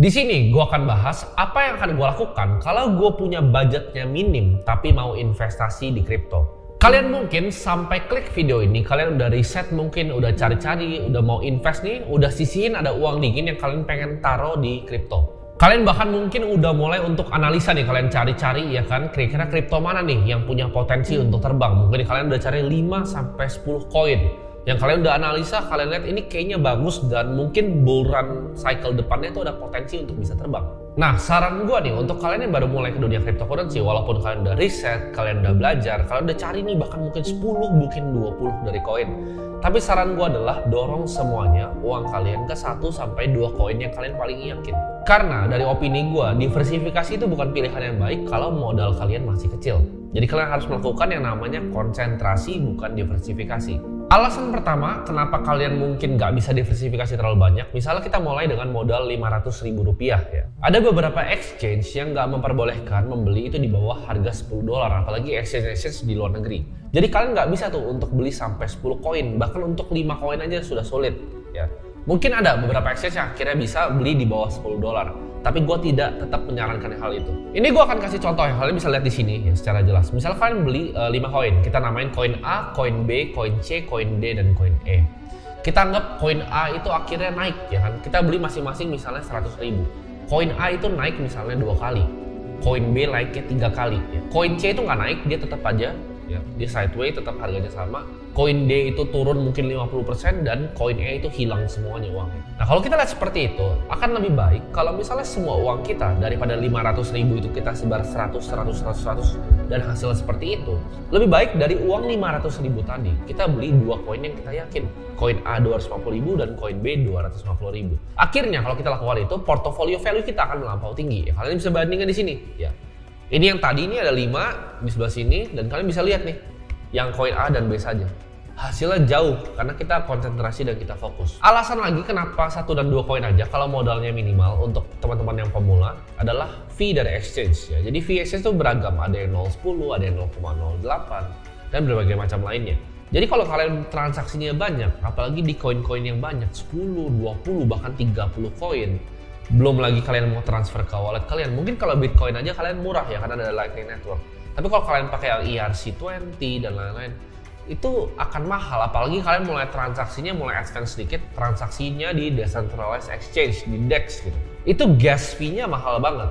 Di sini gue akan bahas apa yang akan gue lakukan kalau gue punya budgetnya minim tapi mau investasi di kripto. Kalian mungkin sampai klik video ini, kalian udah riset mungkin, udah cari-cari, udah mau invest nih, udah sisihin ada uang dingin yang kalian pengen taruh di kripto. Kalian bahkan mungkin udah mulai untuk analisa nih, kalian cari-cari ya kan, kira-kira kripto mana nih yang punya potensi untuk terbang. Mungkin kalian udah cari 5-10 koin yang kalian udah analisa, kalian lihat ini kayaknya bagus dan mungkin bull run cycle depannya itu ada potensi untuk bisa terbang. Nah, saran gue nih untuk kalian yang baru mulai ke dunia cryptocurrency, walaupun kalian udah riset, kalian udah belajar, kalian udah cari nih bahkan mungkin 10, mungkin 20 dari koin. Tapi saran gue adalah dorong semuanya uang kalian ke 1-2 koin yang kalian paling yakin. Karena dari opini gue, diversifikasi itu bukan pilihan yang baik kalau modal kalian masih kecil. Jadi kalian harus melakukan yang namanya konsentrasi, bukan diversifikasi. Alasan pertama, kenapa kalian mungkin nggak bisa diversifikasi terlalu banyak, misalnya kita mulai dengan modal Rp500.000 ya. Ada beberapa exchange yang nggak memperbolehkan membeli itu di bawah harga $10, apalagi exchange di luar negeri. Jadi kalian nggak bisa tuh untuk beli sampai 10 koin, bahkan untuk 5 koin aja sudah sulit ya. Mungkin ada beberapa exchange yang akhirnya bisa beli di bawah $10. Tapi gue tidak tetap menyarankan hal itu. Ini gue akan kasih contoh yang kalian bisa lihat di sini ya secara jelas. Misal kalian beli 5 koin, kita namain koin A, koin B, koin C, koin D, dan koin E. Kita anggap koin A itu akhirnya naik ya kan. Kita beli masing-masing misalnya 100.000. Koin A itu naik misalnya 2 kali. Koin B naiknya 3 kali. Ya. Koin C itu nggak naik, dia tetap aja ya, dia sideways, tetap harganya sama. Koin D itu turun mungkin 50% dan koin E itu hilang semuanya uangnya. Nah, kalau kita lihat seperti itu, akan lebih baik kalau misalnya semua uang kita daripada 500.000 itu kita sebar 100 dan hasilnya seperti itu. Lebih baik dari uang 500.000 tadi, kita beli 2 koin yang kita yakin. Koin A 250.000 dan koin B 250.000. Akhirnya kalau kita lakukan itu, portofolio value kita akan melampau tinggi. Ya, kalian bisa bandingkan di sini ya. Ini yang tadi ini ada 5 di sebelah sini dan kalian bisa lihat nih yang koin A dan B saja. Hasilnya jauh karena kita konsentrasi dan kita fokus. Alasan lagi kenapa 1 dan 2 koin aja kalau modalnya minimal untuk teman-teman yang pemula adalah fee dari exchange ya. Jadi fee exchange itu beragam, ada yang 0,10, ada yang 0,08 dan berbagai macam lainnya. Jadi kalau kalian transaksinya banyak, apalagi di koin-koin yang banyak, 10, 20, bahkan 30 koin, belum lagi kalian mau transfer ke wallet kalian. Mungkin kalau Bitcoin aja kalian murah ya karena ada Lightning Network. Tapi kalau kalian pakai yang ERC20 dan lain-lain, itu akan mahal. Apalagi kalian mulai transaksinya mulai advance sedikit, transaksinya di decentralized exchange, di DEX gitu. Itu gas fee-nya mahal banget.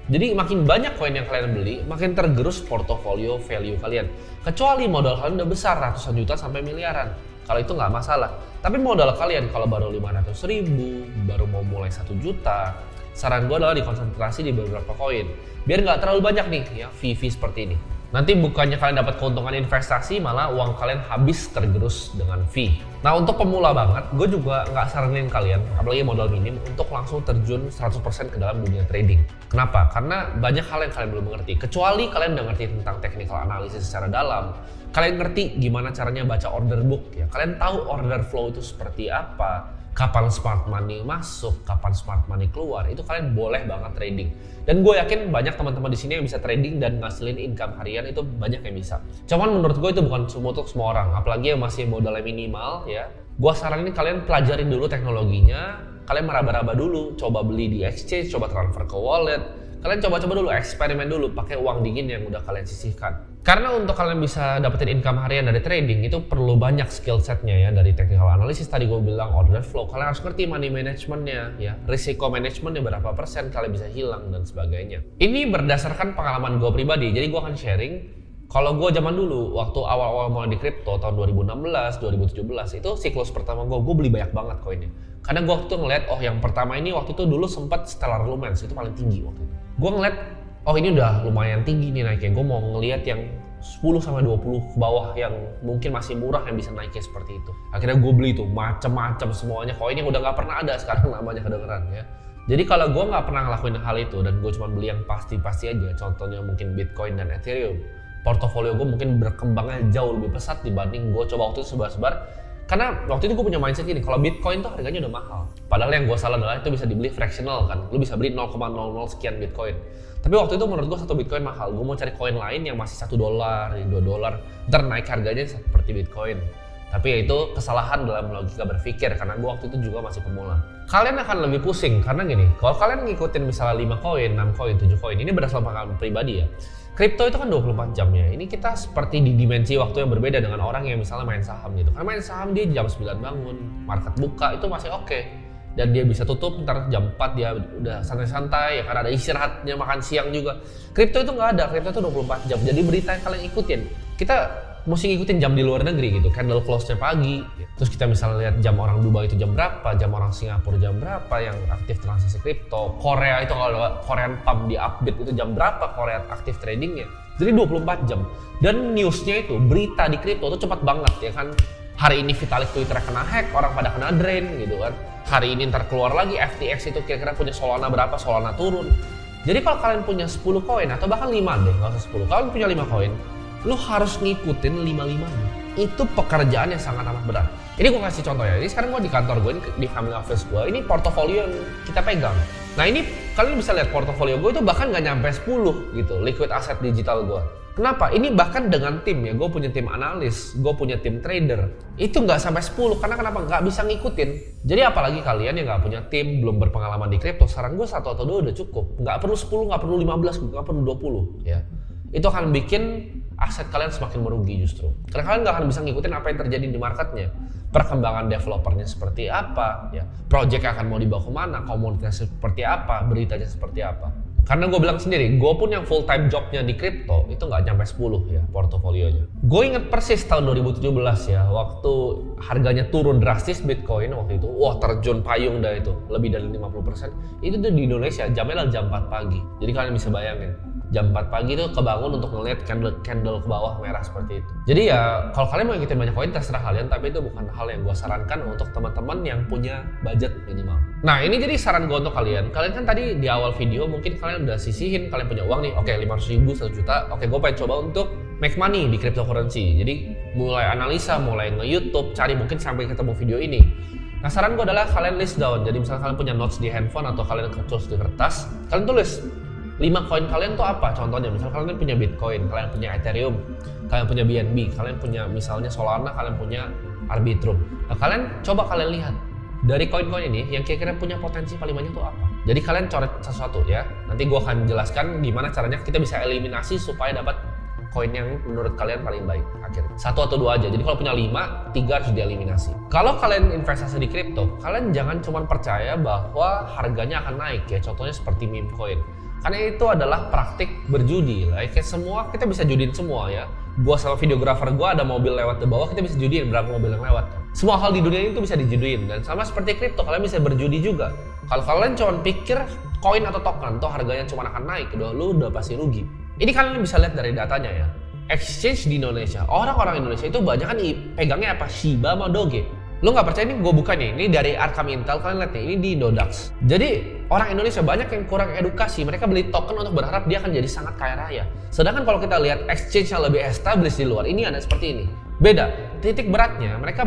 Jadi makin banyak koin yang kalian beli, makin tergerus portofolio value kalian. Kecuali modal kalian udah besar, ratusan juta sampai miliaran. Kalau itu nggak masalah. Tapi modal kalian kalau baru 500.000, baru mau mulai 1 juta, saran gue adalah dikonsentrasi di beberapa koin. Biar nggak terlalu banyak nih ya fee-fee seperti ini. Nanti bukannya kalian dapat keuntungan investasi, malah uang kalian habis tergerus dengan fee. Nah, untuk pemula banget, gue juga nggak saranin kalian, apalagi modal minim, untuk langsung terjun 100% ke dalam dunia trading. Kenapa? Karena banyak hal yang kalian belum mengerti. Kecuali kalian udah ngerti tentang technical analysis secara dalam, kalian ngerti gimana caranya baca order book, ya. Kalian tahu order flow itu seperti apa, kapan smart money masuk, kapan smart money keluar, itu kalian boleh banget trading. Dan gue yakin banyak teman-teman di sini yang bisa trading dan ngasilin income harian, itu banyak yang bisa. Cuman menurut gue itu bukan untuk semua orang, apalagi yang masih modalnya minimal ya. Gue saranin kalian pelajarin dulu teknologinya, kalian meraba-raba dulu, coba beli di exchange, coba transfer ke wallet. Kalian coba-coba dulu, eksperimen dulu, pakai uang dingin yang udah kalian sisihkan. Karena untuk kalian bisa dapetin income harian dari trading, itu perlu banyak skill setnya ya. Dari technical analysis tadi gue bilang, order flow, kalian harus ngerti money managementnya ya. Risiko manajemennya berapa persen kalian bisa hilang dan sebagainya. Ini berdasarkan pengalaman gue pribadi, jadi gue akan sharing. Kalau gue zaman dulu, waktu awal-awal mulai di crypto, tahun 2016, 2017, itu siklus pertama gue beli banyak banget koinnya. Karena gue waktu itu ngeliat, oh yang pertama ini waktu itu dulu sempat stellar lumens, itu paling tinggi waktu itu. Gue ngeliat, oh ini udah lumayan tinggi nih naiknya, gue mau ngeliat yang 10-20 ke bawah yang mungkin masih murah yang bisa naiknya seperti itu. Akhirnya gue beli tuh macem-macem semuanya, koin yang udah gak pernah ada sekarang namanya kedengeran ya. Jadi kalau gue gak pernah ngelakuin hal itu dan gue cuma beli yang pasti-pasti aja, contohnya mungkin Bitcoin dan Ethereum, portofolio gue mungkin berkembangnya jauh lebih pesat dibanding gue coba waktu itu sebar-sebar. Karena waktu itu gue punya mindset gini, kalau Bitcoin tuh harganya udah mahal. Padahal yang gue salah adalah itu bisa dibeli fractional kan, lu bisa beli 0,00 sekian Bitcoin. Tapi waktu itu menurut gue 1 Bitcoin mahal, gue mau cari koin lain yang masih $1, $2, ntar naik harganya seperti Bitcoin. Tapi ya itu kesalahan dalam logika berpikir karena gue waktu itu juga masih pemula. Kalian akan lebih pusing karena gini, kalau kalian ngikutin misalnya 5 koin, 6 koin, 7 koin, ini berdasarkan pengalaman pribadi ya. Kripto itu kan 24 jam ya. Ini kita seperti di dimensi waktu yang berbeda dengan orang yang misalnya main saham gitu. Karena main saham dia jam 9 bangun, market buka itu masih oke. Dan dia bisa tutup ntar jam 4 dia udah santai-santai ya karena ada istirahatnya, makan siang juga. Kripto itu nggak ada, kripto itu 24 jam. Jadi berita yang kalian ikutin, kita mesti ngikutin jam di luar negeri gitu, candle close-nya pagi. Terus kita misalnya lihat jam orang Dubai itu jam berapa, jam orang Singapura jam berapa yang aktif transaksi kripto. Korea itu kalau Korean Pump di update itu jam berapa Korea aktif tradingnya. Jadi 24 jam. Dan newsnya itu, berita di kripto itu cepat banget ya kan. Hari ini Vitalik Twitter kena hack, orang pada kena drain gitu kan. Hari ini ntar keluar lagi FTX itu kira-kira punya Solana berapa, Solana turun. Jadi kalau kalian punya 10 koin atau bahkan 5 deh, nggak usah 10, kalian punya 5 koin, lu harus ngikutin 5-5-nya. Itu pekerjaan yang sangat amat berat. Ini gue kasih contoh ya, ini sekarang gue di kantor gue, di family office gue, ini portofolio yang kita pegang. Nah ini kalian bisa lihat portofolio gue itu bahkan nggak nyampe 10 gitu, liquid asset digital gue. Kenapa? Ini bahkan dengan tim ya, gue punya tim analis, gue punya tim trader. Itu nggak sampai 10, karena kenapa? Nggak bisa ngikutin. Jadi apalagi kalian yang nggak punya tim, belum berpengalaman di kripto, saran gue 1 atau 2 udah cukup. Nggak perlu 10, nggak perlu 15, nggak perlu 20 ya. Itu akan bikin aset kalian semakin merugi justru. Karena kalian nggak akan bisa ngikutin apa yang terjadi di marketnya. Perkembangan developernya seperti apa, ya, project akan mau dibawa kemana, komunitasnya seperti apa, beritanya seperti apa. Karena gue bilang sendiri, gue pun yang full time jobnya di kripto itu nggak nyampe 10 ya portofolionya. Gue inget persis tahun 2017 ya, waktu harganya turun drastis Bitcoin waktu itu, wah terjun payung dah itu, lebih dari 50%. Itu tuh di Indonesia, jamnya jam 4 pagi. Jadi kalian bisa bayangin, jam 4 pagi itu kebangun untuk ngeliat candle ke bawah merah seperti itu. Jadi ya kalau kalian mau ngikutin banyak koin terserah kalian, tapi itu bukan hal yang gue sarankan untuk teman-teman yang punya budget minimal. Nah ini jadi saran gue untuk kalian. Kalian kan tadi di awal video mungkin kalian udah sisihin, kalian punya uang nih, oke 500.000, 1 juta, oke gue pengen coba untuk make money di cryptocurrency. Jadi mulai analisa, mulai nge-YouTube, cari mungkin sampai ketemu video ini. Nah saran gue adalah kalian list down. Jadi misalnya kalian punya notes di handphone atau kalian tulis di kertas, kalian tulis 5 koin kalian tuh apa? Contohnya misalnya kalian punya Bitcoin, kalian punya Ethereum, kalian punya BNB, kalian punya misalnya Solana, kalian punya Arbitrum. Nah kalian coba kalian lihat dari koin-koin ini yang kira-kira punya potensi paling banyak tuh apa. Jadi kalian coret satu-satu ya. Nanti gua akan jelaskan gimana caranya kita bisa eliminasi supaya dapat koin yang menurut kalian paling baik akhirnya. 1 atau 2 aja. Jadi kalau punya 5, 3 harus dieliminasi. Kalau kalian investasi di kripto, kalian jangan cuma percaya bahwa harganya akan naik ya. Contohnya seperti meme coin. Karena itu adalah praktik berjudi. Kayak semua kita bisa judiin semua ya. Gua sama videografer gua ada mobil lewat di bawah, kita bisa judiin berapa mobil yang lewat. Semua hal di dunia ini tuh bisa dijudiin. Dan sama seperti kripto, kalian bisa berjudi juga. Kalau kalian cuma pikir koin atau token tuh harganya cuma akan naik, lu udah pasti rugi. Ini kalian bisa lihat dari datanya ya. Exchange di Indonesia, orang-orang Indonesia itu banyak kan pegangnya apa? Shiba sama Doge. Lu nggak percaya ini gue buka nih, ini dari Arkham Intel, kalian lihat nih, ini di Indodax. Jadi orang Indonesia banyak yang kurang edukasi, mereka beli token untuk berharap dia akan jadi sangat kaya raya. Sedangkan kalau kita lihat exchange yang lebih established di luar, ini ada seperti ini. Beda, titik beratnya mereka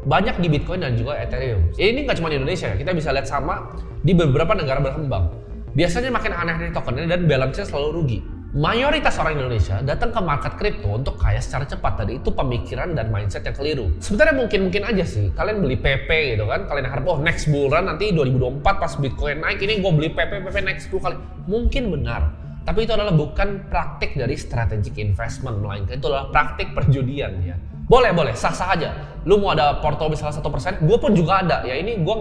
banyak di Bitcoin dan juga Ethereum. Ini nggak cuma di Indonesia ya, kita bisa lihat sama di beberapa negara berkembang. Biasanya makin aneh-aneh tokennya dan balance-nya selalu rugi. Mayoritas orang Indonesia datang ke market kripto untuk kaya secara cepat. Tadi itu pemikiran dan mindset yang keliru. Sebenarnya mungkin aja sih kalian beli PP gitu kan, kalian harap next bull run nanti 2024 pas Bitcoin naik ini gue beli PP naik 10 kali. Mungkin benar, tapi itu adalah bukan praktik dari strategic investment, melainkan itu adalah praktik perjudian ya. Boleh, sah-sah aja. Lu mau ada porto misalnya 1%, gue pun juga ada ya. Ini gue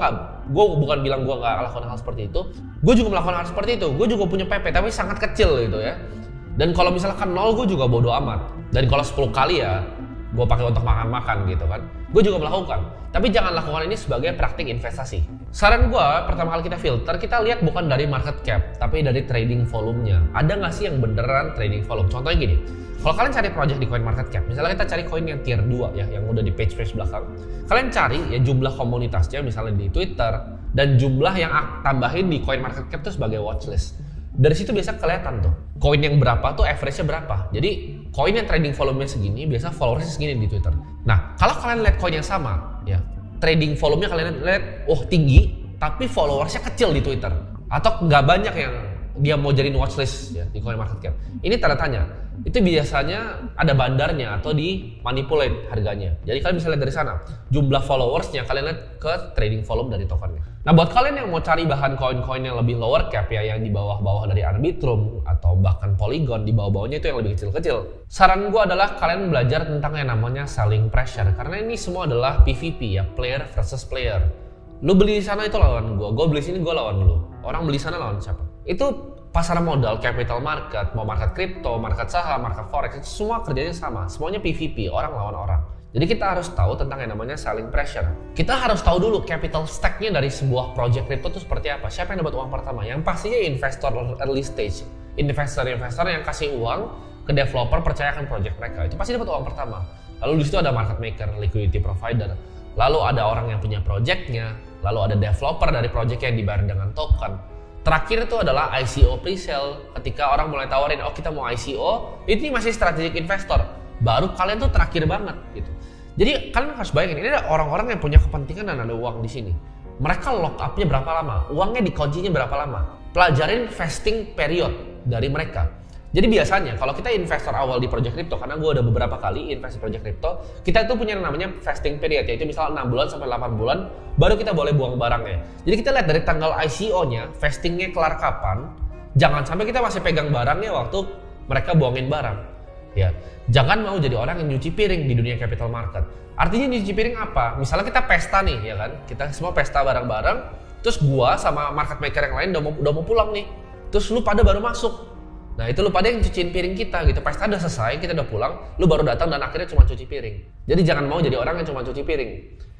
bukan bilang gue nggak melakukan hal seperti itu. Gue juga melakukan hal seperti itu. Gue juga punya PP tapi sangat kecil gitu ya. Dan kalau misalkan 0 gue juga bodo amat. Dan kalau 10 kali ya gue pakai untuk makan-makan gitu kan. Gue juga melakukan. Tapi jangan lakukan ini sebagai praktik investasi. Saran gue pertama kali kita filter, kita lihat bukan dari market cap, tapi dari trading volumenya. Ada nggak sih yang beneran trading volume? Contohnya gini, kalau kalian cari project di coin market cap, misalnya kita cari koin yang tier 2 ya, yang udah di page belakang. Kalian cari ya jumlah komunitasnya misalnya di Twitter, dan jumlah yang tambahin di coin market cap itu sebagai watchlist. Dari situ biasa kelihatan tuh koin yang berapa tuh average-nya berapa. Jadi koin yang trading volume-nya segini biasa followersnya segini di Twitter. Nah kalau kalian lihat koin yang sama ya, trading volume-nya kalian lihat tinggi tapi followersnya kecil di Twitter, atau nggak banyak yang dia mau jadiin watchlist ya di coin market cap. Ini tanda tanya. itu biasanya ada bandarnya atau di manipulate harganya. Jadi kalian bisa lihat dari sana jumlah followersnya, kalian lihat ke trading volume dari tokennya. Nah buat kalian yang mau cari bahan koin-koin yang lebih lower cap ya, yang di bawah-bawah dari Arbitrum atau bahkan Polygon, di bawah-bawahnya itu yang lebih kecil-kecil, saran gue adalah kalian belajar tentang yang namanya selling pressure, karena ini semua adalah PVP ya, player versus player. Lu beli di sana itu lawan gue beli sini gue lawan lu. Orang beli sana lawan siapa? Itu pasar modal, capital market, mau market kripto, market saham, market forex, itu semua kerjanya sama. Semuanya PVP, orang lawan orang. Jadi kita harus tahu tentang yang namanya selling pressure. Kita harus tahu dulu capital stack-nya dari sebuah project kripto itu seperti apa. Siapa yang dapat uang pertama? Yang pastinya investor early stage. Investor-investor yang kasih uang ke developer, percayakan project mereka. Itu pasti dapat uang pertama. Lalu di situ ada market maker, liquidity provider. Lalu ada orang yang punya project-nya. Lalu ada developer dari project yang dibayar dengan token. Terakhir itu adalah ICO pre-sale, ketika orang mulai tawarin, oh kita mau ICO, ini masih strategic investor, baru kalian tuh terakhir banget gitu. Jadi kalian harus bayangin, ini ada orang-orang yang punya kepentingan dan ada uang di sini. Mereka lock up-nya berapa lama, uangnya dikuncinya berapa lama, pelajarin vesting period dari mereka. Jadi biasanya kalau kita investor awal di project crypto, karena gue udah beberapa kali invest di project crypto, kita itu punya yang namanya vesting period, yaitu misalnya 6 bulan sampai 8 bulan baru kita boleh buang barangnya. Jadi kita lihat dari tanggal ICO-nya, vestingnya kelar kapan, jangan sampai kita masih pegang barangnya waktu mereka buangin barang. Ya, jangan mau jadi orang yang nyuci piring di dunia capital market. Artinya nyuci piring apa? Misalnya kita pesta nih, ya kan? Kita semua pesta bareng-bareng, terus gua sama market maker yang lain udah mau pulang nih. Terus lu pada baru masuk. Nah itu lu pada yang cuciin piring kita gitu, pesta udah selesai, kita udah pulang, lu baru datang dan akhirnya cuma cuci piring. Jadi jangan mau jadi orang yang cuma cuci piring.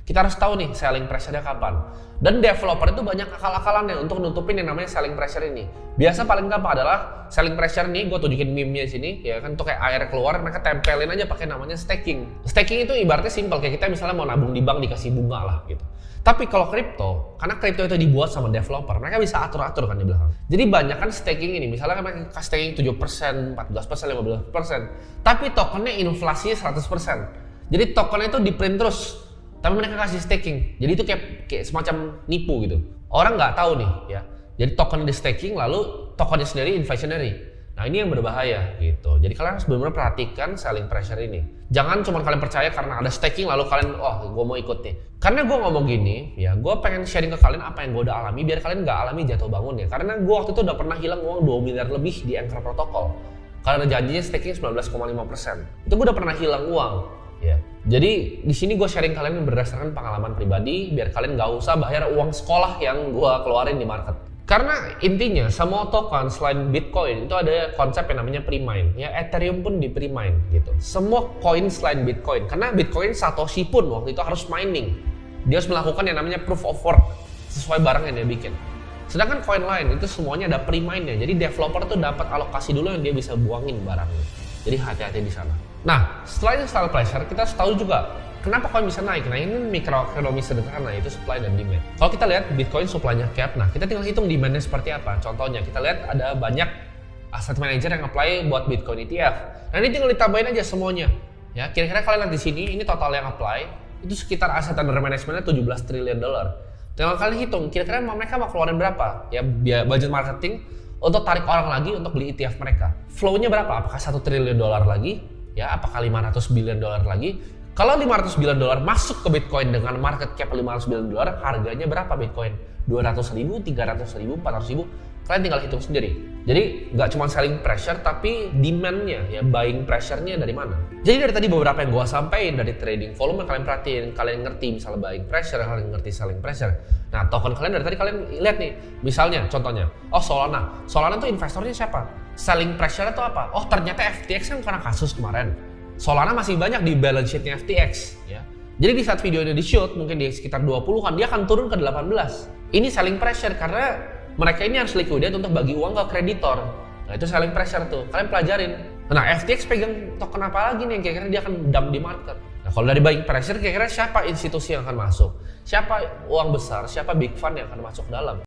Kita harus tahu nih selling pressure-nya kapan. Dan developer itu banyak akal-akalannya untuk nutupin yang namanya selling pressure ini. Biasa paling gampang adalah selling pressure nih, gue tunjukin meme-nya di sini, ya kan, tuh kayak air keluar, mereka tempelin aja pakai namanya staking. Staking itu ibaratnya simple, kayak kita misalnya mau nabung di bank dikasih bunga lah gitu. Tapi kalau kripto, karena kripto itu dibuat sama developer, mereka bisa atur-atur kan di belakang. Jadi banyak kan staking ini, misalnya mereka staking 7%, 14%, 15%, tapi tokennya inflasinya 100%. Jadi tokennya itu di print terus, tapi mereka kasih staking. Jadi itu kayak semacam nipu gitu. Orang nggak tahu nih ya. Jadi token di staking, lalu tokennya sendiri inflationary. Nah ini yang berbahaya gitu. Jadi kalian harus benar-benar perhatikan selling pressure ini. Jangan cuma kalian percaya karena ada staking lalu kalian, oh gue mau ikut nih. Karena gue ngomong gini, ya gue pengen sharing ke kalian apa yang gue udah alami biar kalian nggak alami jatuh bangun ya. Karena gue waktu itu udah pernah hilang uang 2 miliar lebih di Anchor Protocol. Karena janjinya staking 19,5%. Itu gue udah pernah hilang uang. Ya. Jadi di sini gue sharing kalian berdasarkan pengalaman pribadi biar kalian nggak usah bayar uang sekolah yang gue keluarin di market. Karena intinya semua token selain Bitcoin itu ada konsep yang namanya pre-mine. Ya Ethereum pun di pre-mine gitu. Semua koin selain Bitcoin. Karena Bitcoin Satoshi pun waktu itu harus mining. Dia harus melakukan yang namanya proof of work sesuai barang yang dia bikin. Sedangkan koin lain itu semuanya ada pre-mine-nya. Jadi developer tuh dapat alokasi dulu yang dia bisa buangin barangnya. Jadi hati-hati di sana. Nah, selain selling pressure, kita harus tahu juga kenapa koin bisa naik. Nah, ini mikroekonomi sederhana, itu supply dan demand. Kalau kita lihat Bitcoin supply-nya cap, nah kita tinggal hitung demand-nya seperti apa. Contohnya, kita lihat ada banyak asset manager yang apply buat Bitcoin ETF. Nah, ini tinggal ditambahin aja semuanya. Ya, kira-kira kalian lihat di sini, ini total yang apply, itu sekitar aset under management-nya 17 triliun dolar. Tinggal kalian hitung, kira-kira mereka mau keluarin berapa? Ya, budget marketing untuk tarik orang lagi untuk beli ETF mereka. Flow-nya berapa? Apakah 1 triliun dolar lagi? Ya, apakah 500 billion dolar lagi? Kalau 500 billion dolar masuk ke Bitcoin dengan market cap 500 billion dolar, harganya berapa Bitcoin? 200 ribu, 300 ribu, 400 ribu? Kalian tinggal hitung sendiri. Jadi nggak cuma selling pressure, tapi demand-nya, ya buying pressure-nya dari mana? Jadi dari tadi beberapa yang gue sampaikan dari trading volume kalian perhatiin, kalian ngerti misalnya buying pressure, kalian ngerti selling pressure. Nah token kalian dari tadi kalian lihat nih, misalnya contohnya, oh Solana. Solana tuh investornya siapa? Selling pressure itu apa? Oh ternyata FTX kan karena kasus kemarin. Solana masih banyak di balance sheet-nya FTX ya. Jadi di saat video ini di-shoot mungkin di sekitar 20-an dia akan turun ke 18. Ini selling pressure karena mereka ini harus liquidate untuk bagi uang ke kreditor. Nah itu selling pressure tuh, kalian pelajarin. Nah FTX pegang token apa lagi nih yang kira-kira dia akan dump di market. Nah kalau dari buying pressure kira-kira siapa institusi yang akan masuk? Siapa uang besar, siapa big fund yang akan masuk dalam?